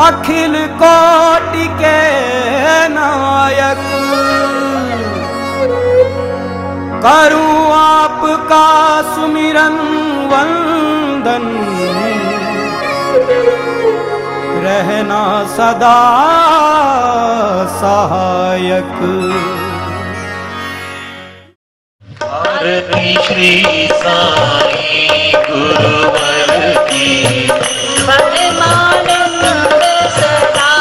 अखिल कोटि के नायक, करूं आपका सुमिरन वंदन, रहना सदा सहायक। आरती श्री साईं गुरुवर की, परमानंद सदा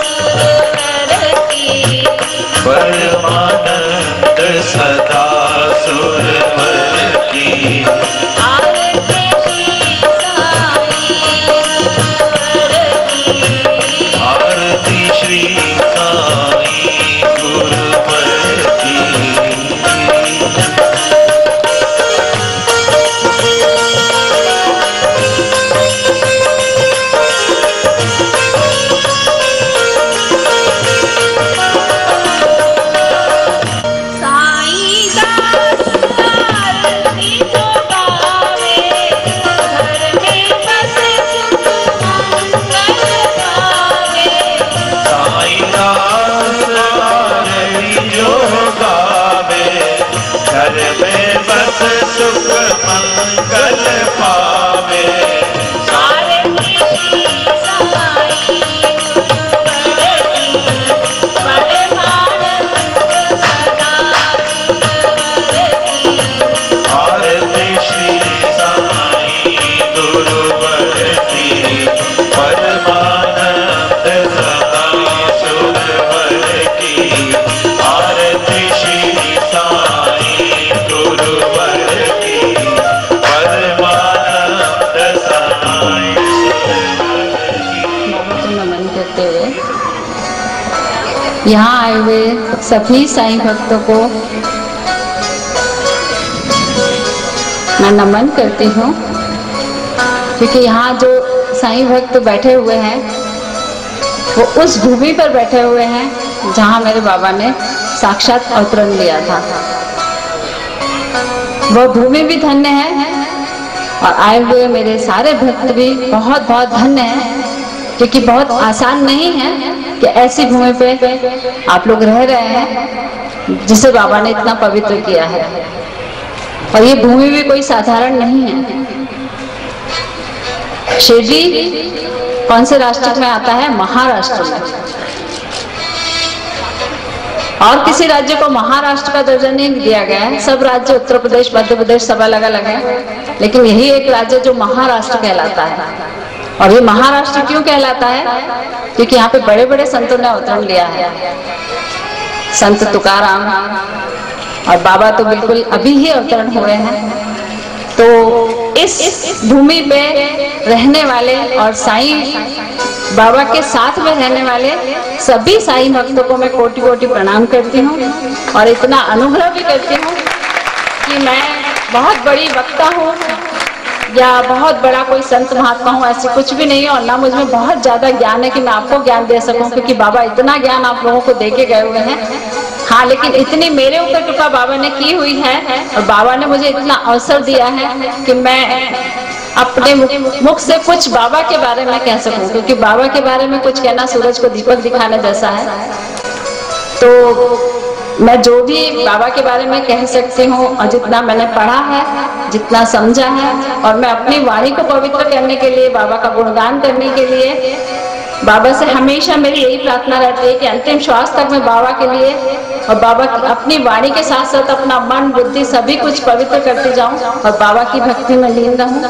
सुरवर की, परमानंद सदा सुरवर की। आरती श्री साईं गुरुवर की, आरती श्री साईं गुरुवर की। सुख मंगल पावे। आरती श्री साईं गुरुवर की, परमानंद सदा सुरवर की। आरती श्री साईं गुरुवर की, परमानंद सदा सुरवर की। आरती श्री साईं गुरुवर की, परमानंद साईं बाबा को नमन करते हुए यहाँ आए हुए सभी साईं भक्तों को मैं नमन करती हूँ, क्योंकि यहाँ जो साईं भक्त बैठे हुए हैं वो उस भूमि पर बैठे हुए हैं जहाँ मेरे बाबा ने साक्षात अवतरण लिया था। वो भूमि भी धन्य है और आए हुए मेरे सारे भक्त भी बहुत बहुत धन्य हैं, क्योंकि बहुत आसान नहीं है कि ऐसी भूमि पे आप लोग रह रहे हैं जिसे बाबा ने इतना पवित्र किया है। और ये भूमि भी कोई साधारण नहीं है। शिरडी कौन से राष्ट्र में आता है? महाराष्ट्र में। और किसी राज्य को महाराष्ट्र का दर्जा नहीं दिया गया है। सब राज्य, उत्तर प्रदेश, मध्य प्रदेश, सब अलग अलग है, लेकिन यही एक राज्य जो महाराष्ट्र कहलाता है। और ये महाराष्ट्र क्यों कहलाता है? क्योंकि यहाँ पे बड़े बड़े संतों ने अवतरण लिया है। संत तुकाराम और बाबा तो बिल्कुल अभी ही अवतरण हुए हैं। तो इस भूमि पे रहने वाले और साईं बाबा के साथ में रहने वाले सभी साईं भक्तों को मैं कोटि कोटि प्रणाम करती हूँ और इतना अनुग्रह भी करती हूँ कि मैं बहुत बड़ी वक्ता हूँ या बहुत बड़ा कोई संत महात्मा हूँ, ऐसी कुछ भी नहीं है। और ना मुझ में बहुत ज्यादा ज्ञान है कि मैं आपको ज्ञान दे सकूं, क्योंकि बाबा इतना ज्ञान आप लोगों को दे के गए हुए हैं। हाँ, लेकिन इतनी मेरे ऊपर कृपा बाबा ने की हुई है और बाबा ने मुझे इतना अवसर दिया है कि मैं अपने मुख से कुछ बाबा के बारे में कह सकूं, क्योंकि बाबा के बारे में कुछ कहना सूरज को दीपक दिखाने जैसा है। तो मैं जो भी बाबा के बारे में कह सकती हूँ और जितना मैंने पढ़ा है, जितना समझा है, और मैं अपनी वाणी को पवित्र करने के लिए, बाबा का गुणगान करने के लिए बाबा से हमेशा मेरी यही प्रार्थना रहती है कि अंतिम श्वास तक मैं बाबा के लिए और बाबा की अपनी वाणी के साथ साथ अपना मन, बुद्धि सभी कुछ पवित्र करती जाऊं और बाबा की भक्ति में लीन रहूं।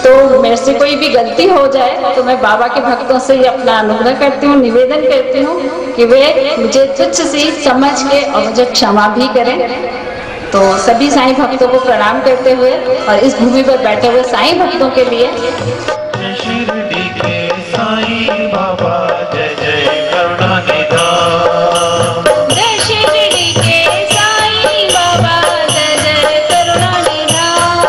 तो मेरे से कोई भी गलती हो जाए तो मैं बाबा के भक्तों से ये अपना अनुग्रह करती हूँ, निवेदन करती हूँ कि वे मुझे तुच्छ सी समझ के और मुझे क्षमा भी करें। तो सभी साईं भक्तों को प्रणाम करते हुए और इस भूमि पर बैठे हुए साईं भक्तों के लिए शिरडी के साईं बाबा जय जय करुणानिधान। जय शिरडी के साईं बाबा जय जय करुणानिधान।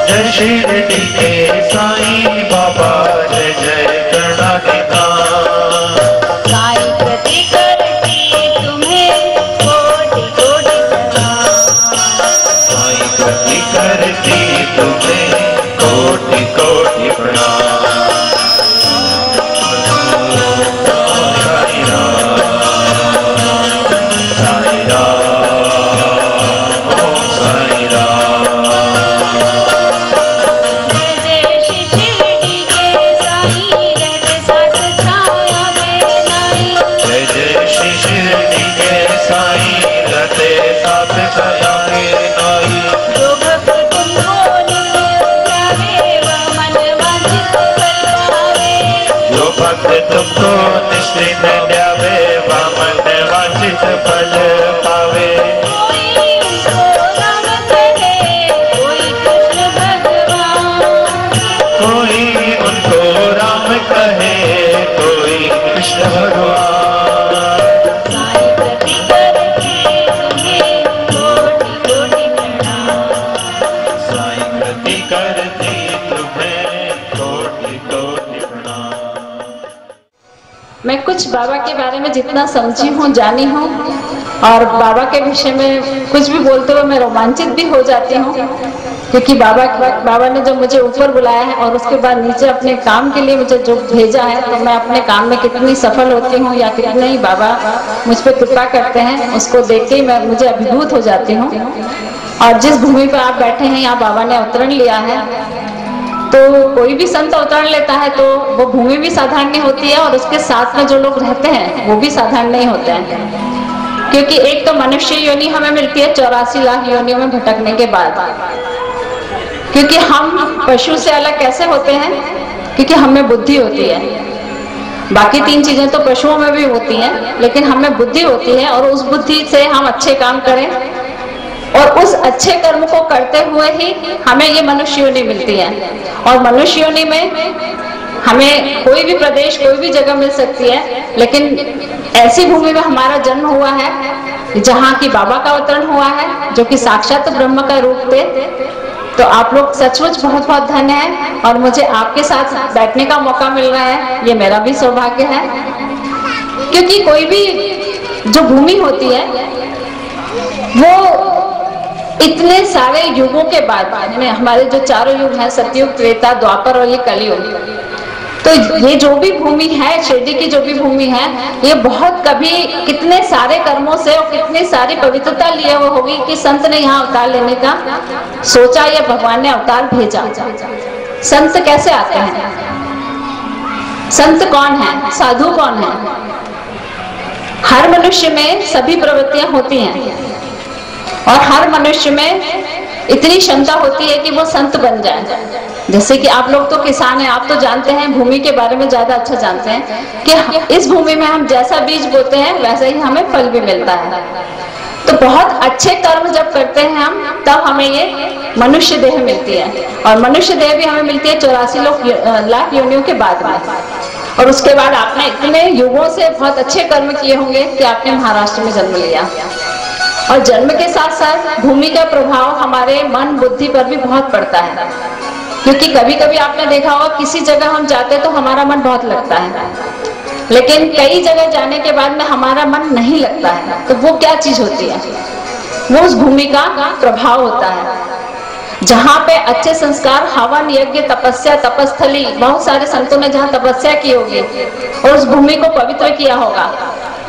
जय शिरडी के साईं बाबा जय जय करुणानिधान। साईं प्रति करती तुम्हें कोटि कोटि प्रणाम। साईं प्रति करती तुम्हें कोटि कोटि प्रणाम। तुमको निश्चित द्यावे, वामन वांछित फल पावे। कोई उनको राम कहे, कोई कृष्ण भगवान। साईं कृति करती तुम्हें कोटि कोटि प्रणाम। मैं कुछ बाबा के बारे में जितना समझी हूँ, जानी हूँ, और बाबा के विषय में कुछ भी बोलते हुए मैं रोमांचित भी हो जाती हूँ, क्योंकि बाबा ने जो मुझे ऊपर बुलाया है और उसके बाद नीचे अपने काम के लिए मुझे जो भेजा है, तो मैं अपने काम में कितनी सफल होती हूँ या कितने ही बाबा मुझ पर कृपा करते हैं, उसको देख के मैं मुझे अभिभूत हो जाती हूँ। और जिस भूमि पर आप बैठे हैं, यहाँ बाबा ने अवतरण लिया है, तो कोई भी संत अवतरण लेता है तो वो भूमि भी साधारण नहीं होती है, और उसके साथ में जो लोग रहते हैं वो भी साधारण नहीं होते हैं। क्योंकि एक तो मनुष्य योनि हमें मिलती है 84 लाख योनियों में भटकने के बाद। क्योंकि हम पशु से अलग कैसे होते हैं? क्योंकि हमें बुद्धि होती है। बाकी 3 चीजें तो पशुओं में भी होती हैं, लेकिन हमें बुद्धि होती है, और उस बुद्धि से हम अच्छे काम करें, और उस अच्छे कर्म को करते हुए ही हमें ये मनुष्य योनि मिलती है। और मनुष्य योनि में हमें कोई भी प्रदेश, कोई भी जगह मिल सकती है, लेकिन ऐसी भूमि में हमारा जन्म हुआ है जहाँ की बाबा का अवतरण हुआ है, जो कि साक्षात ब्रह्म का रूप थे। तो आप लोग सचमुच बहुत बहुत धन्य हैं, और मुझे आपके साथ बैठने का मौका मिल रहा है, ये मेरा भी सौभाग्य है। क्योंकि कोई भी जो भूमि होती है वो इतने सारे युगों के बाद, हमारे जो 4 युग हैं, सतयुग, त्रेता, द्वापर और ये कलयुग, तो ये जो भी भूमि है, शिरडी की जो भी भूमि है, ये बहुत कभी कितने सारे कर्मों से और कितनी सारी पवित्रता लिए हुए होगी कि संत ने यहाँ अवतार लेने का सोचा, या भगवान ने अवतार भेजा। संत कैसे आते हैं? संत कौन है? साधु कौन है? हर मनुष्य में सभी प्रवृत्तियां होती हैं, और हर मनुष्य में इतनी क्षमता होती है कि वो संत बन जाए। जैसे कि आप लोग तो किसान हैं, आप तो जानते हैं, भूमि के बारे में ज्यादा अच्छा जानते हैं कि इस भूमि में हम जैसा बीज बोते हैं वैसा ही हमें फल भी मिलता है। तो बहुत अच्छे कर्म जब करते हैं हम, तब हमें ये मनुष्य देह मिलती है, और मनुष्य देह भी हमें मिलती है 84 लाख योनियों के बाद में। और उसके बाद आपने इतने युगों से बहुत अच्छे कर्म किए होंगे कि आपने महाराष्ट्र में जन्म लिया। और जन्म के साथ साथ भूमि का प्रभाव हमारे मन बुद्धि पर भी बहुत पड़ता है। क्योंकि कभी कभी आपने देखा होगा, किसी जगह हम जाते तो हमारा मन बहुत लगता है, लेकिन कई जगह जाने के बाद में हमारा मन नहीं लगता है। तो वो क्या चीज होती है? वो उस भूमि का प्रभाव होता है। जहाँ पे अच्छे संस्कार, हवन, यज्ञ, तपस्या, तपस्थली, बहुत सारे संतों ने जहाँ तपस्या की होगी और उस भूमि को पवित्र किया होगा,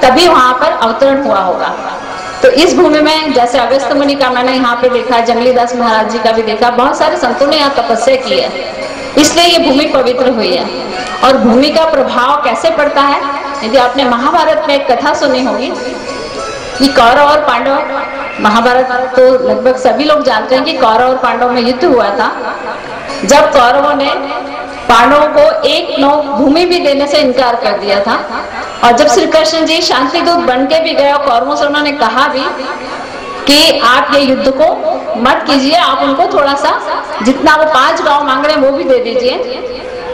तभी वहां पर अवतरण हुआ होगा। तो इस भूमि में जैसे अगस्त मुनि का मैंने यहाँ पे देखा, जंगलीदास महाराज जी का भी देखा, बहुत सारे संतों ने यहाँ तपस्या की है, इसलिए ये भूमि पवित्र हुई है। और भूमि का प्रभाव कैसे पड़ता है? यदि आपने महाभारत में एक कथा सुनी होगी कि कौरव और पांडव, महाभारत तो लगभग सभी लोग जानते हैं कि कौरव और पांडव में युद्ध हुआ था। जब कौरवों ने पांडवों को 1 नौ भूमि भी देने से इनकार कर दिया था, और जब श्री कृष्ण जी शांति दूत बन के भी गए और कौरवों से उन्होंने कहा भी कि आप ये युद्ध को मत कीजिए, आप उनको थोड़ा सा जितना वो 5 गांव मांग रहे हैं वो भी दे दीजिए,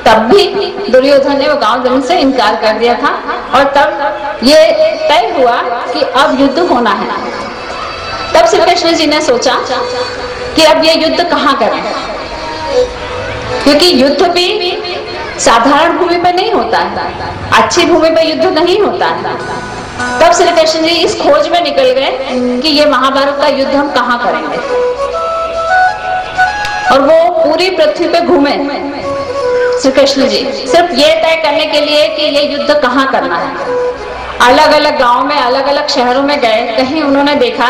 तब भी दुर्योधन ने वो गांव देने से इनकार कर दिया था। और तब ये तय हुआ कि अब युद्ध होना है। तब श्री कृष्ण जी ने सोचा कि अब ये युद्ध कहाँ करें, क्योंकि युद्ध भी साधारण भूमि पर नहीं होता है, अच्छी भूमि पर युद्ध नहीं होता है। तब श्री कृष्ण जी इस खोज में निकल गए कि ये महाभारत का युद्ध हम कहाँ करेंगे, और वो पूरी पृथ्वी पे घूमे श्री कृष्ण जी, सिर्फ ये तय करने के लिए कि ये युद्ध कहाँ करना है। अलग अलग गांव में, अलग अलग शहरों में गए, कहीं उन्होंने देखा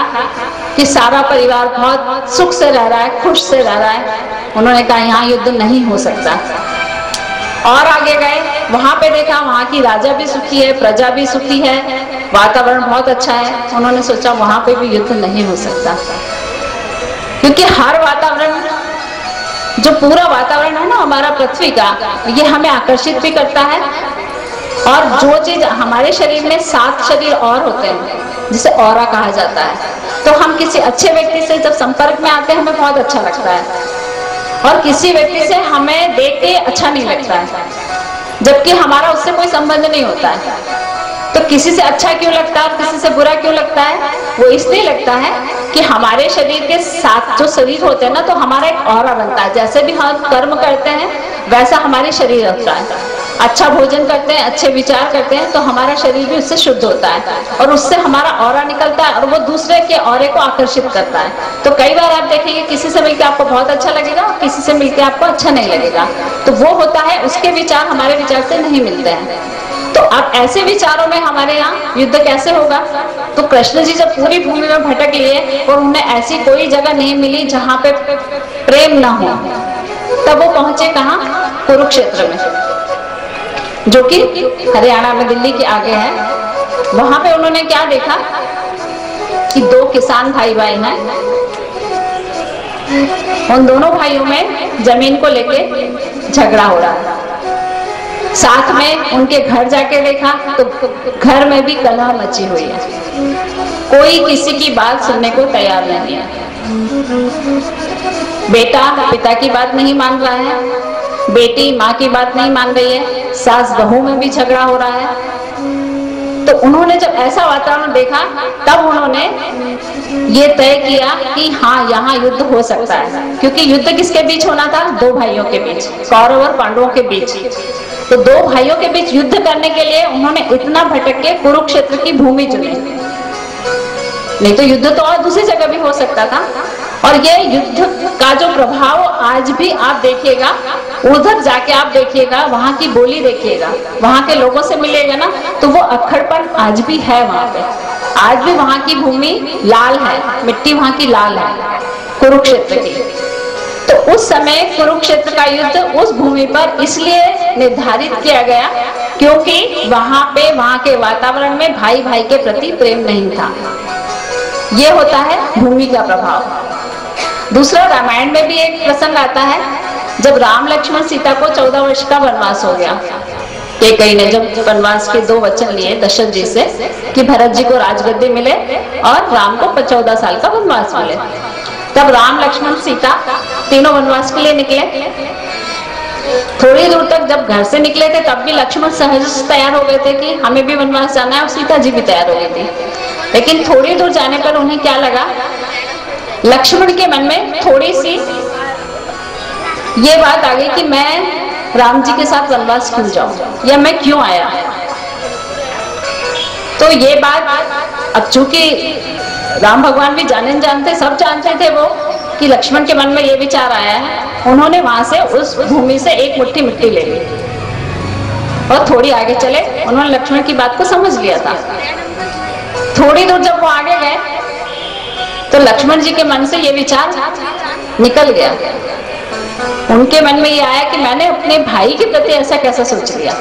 कि सारा परिवार बहुत सुख से रह रहा है, खुश से रह रहा है, उन्होंने कहा यहाँ युद्ध नहीं हो सकता। और आगे गए, वहां पे देखा वहां की राजा भी सुखी है, प्रजा भी सुखी है, वातावरण बहुत अच्छा है, उन्होंने सोचा वहां पे भी युद्ध नहीं हो सकता। क्योंकि हर वातावरण, जो पूरा वातावरण है ना हमारा पृथ्वी का, ये हमें आकर्षित भी करता है और जो चीज हमारे शरीर में 7 शरीर और होते हैं जिसे ऑरा कहा जाता है, तो हम किसी अच्छे व्यक्ति से जब संपर्क में आते हैं हमें बहुत अच्छा लगता है, और किसी व्यक्ति से हमें देख के अच्छा नहीं लगता है, जबकि हमारा उससे कोई संबंध नहीं होता है। तो किसी से अच्छा क्यों लगता है और किसी से बुरा क्यों लगता है? वो इसलिए लगता है कि हमारे शरीर के 7 जो शरीर होते हैं ना, तो हमारा एक ऑरा बनता है। जैसे भी हम कर्म करते हैं वैसा हमारे शरीर होता है। अच्छा भोजन करते हैं, अच्छे विचार करते हैं, तो हमारा शरीर भी उससे शुद्ध होता है और उससे हमारा ऑरा निकलता है और वो दूसरे के ऑरे को आकर्षित करता है। तो कई बार आप देखेंगे किसी से मिलकर आपको बहुत अच्छा लगेगा और किसी से मिलकर आपको अच्छा नहीं लगेगा, तो वो होता है उसके विचार हमारे विचार से नहीं मिलते हैं। तो अब ऐसे विचारों में हमारे यहाँ युद्ध कैसे होगा? तो कृष्ण जी जब पूरी भूमि में भटक लिए और उन्हें ऐसी कोई जगह नहीं मिली जहाँ पे प्रेम ना हो, तब वो पहुंचे कहाँ? कुरुक्षेत्र में, जो कि हरियाणा में दिल्ली के आगे है। वहां पे उन्होंने क्या देखा कि 2 किसान भाई हैं, उन दोनों भाइयों में जमीन को लेके झगड़ा हो रहा है। साथ में उनके घर जाके देखा तो घर में भी कलह मची हुई है, कोई किसी की बात सुनने को तैयार नहीं है। बेटा पिता की बात नहीं मान रहा है, बेटी माँ की बात नहीं मान रही है, सास बहू में भी झगड़ा हो रहा है। तो उन्होंने जब ऐसा वातावरण देखा तब उन्होंने ये तय किया कि हाँ, यहाँ युद्ध हो सकता है, क्योंकि युद्ध किसके बीच होना था? 2 भाइयों के बीच, कौरव और पांडवों के बीच। तो 2 भाइयों के बीच युद्ध करने के लिए उन्होंने इतना भटक के कुरुक्षेत्र की भूमि चुनी, नहीं तो युद्ध तो और दूसरी जगह भी हो सकता था। और ये युद्ध का जो प्रभाव आज भी आप देखिएगा, उधर जाके आप देखिएगा, वहां की बोली देखिएगा, वहां के लोगों से मिलेगा ना, तो वो अक्खड़पन आज भी है वहां पे। आज भी वहां की भूमि लाल है, मिट्टी वहां की लाल है, कुरुक्षेत्र की। तो उस समय कुरुक्षेत्र का युद्ध उस भूमि पर इसलिए निर्धारित किया गया क्योंकि वहां पे वहां के वातावरण में भाई भाई के प्रति प्रेम नहीं था। ये होता है भूमि का प्रभाव। दूसरा, रामायण में भी एक प्रसंग आता है, जब राम लक्ष्मण सीता को 14 वर्ष का वनवास हो गया। कैकेयी ने जब वनवास के 2 वचन लिए दशरथ जी से कि भरत जी को राजगद्दी मिले और राम को 14 साल का वनवास मिले, तब राम लक्ष्मण सीता तीनों वनवास के लिए निकले। थोड़ी दूर तक जब घर से निकले थे तब भी लक्ष्मण सहज तैयार हो गए थे कि हमें भी वनवास जाना है, और सीता जी भी तैयार हो गई थी। लेकिन थोड़ी दूर जाने पर उन्हें क्या लगा, लक्ष्मण के मन में थोड़ी सी ये बात आ गई कि मैं राम जी के साथ वनवास क्यों जाऊं, या मैं क्यों आया। तो ये बात अब चूंकि राम भगवान भी जानते सब जानते थे वो कि लक्ष्मण के मन में ये विचार आया है, उन्होंने वहां से उस भूमि से एक मुट्ठी मिट्टी ले ली और थोड़ी आगे चले। उन्होंने लक्ष्मण की बात को समझ लिया था। थोड़ी दूर जब वो आगे गए तो लक्ष्मण जी के मन से ये विचार निकल गया। उनके मन में ये आया कि मैंने अपने भाई के प्रति ऐसा कैसा सोच लिया,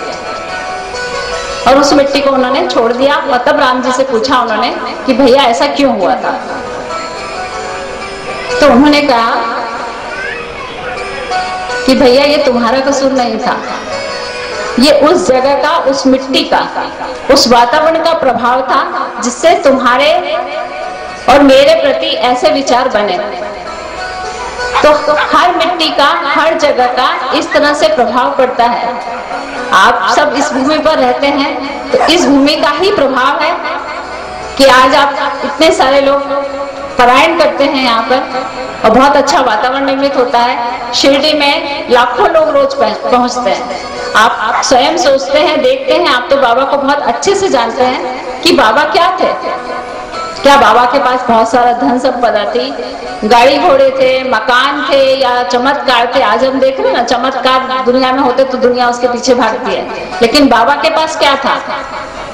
और उस मिट्टी को उन्होंने छोड़ दिया। और तब राम जी से पूछा उन्होंने कि भैया ऐसा क्यों हुआ था। तो उन्होंने कहा कि भैया ये तुम्हारा कसूर नहीं था, ये उस जगह का, उस मिट्टी का, उस वातावरण का प्रभाव था जिससे तुम्हारे और मेरे प्रति ऐसे विचार बने। तो हर मिट्टी का, हर जगह का इस तरह से प्रभाव पड़ता है। आप सब इस भूमि पर रहते हैं तो इस भूमि का ही प्रभाव है कि आज आप इतने सारे लोग पलायन करते हैं यहाँ पर, और बहुत अच्छा वातावरण निर्मित होता है। शिरडी में लाखों लोग रोज पहुंचते हैं। आप स्वयं सोचते हैं, देखते हैं, आप तो बाबा को बहुत अच्छे से जानते हैं कि बाबा क्या थे। क्या बाबा के पास बहुत सारा धन संपदा थी, गाड़ी घोड़े थे, मकान थे, या चमत्कार थे? आज हम देख रहे हैं ना, चमत्कार दुनिया में होते तो दुनिया उसके पीछे भागती है, लेकिन बाबा के पास क्या था?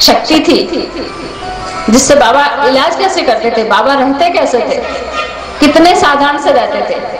शक्ति थी, जिससे बाबा इलाज कैसे करते थे, बाबा रहते कैसे थे, कितने साधारण से रहते थे।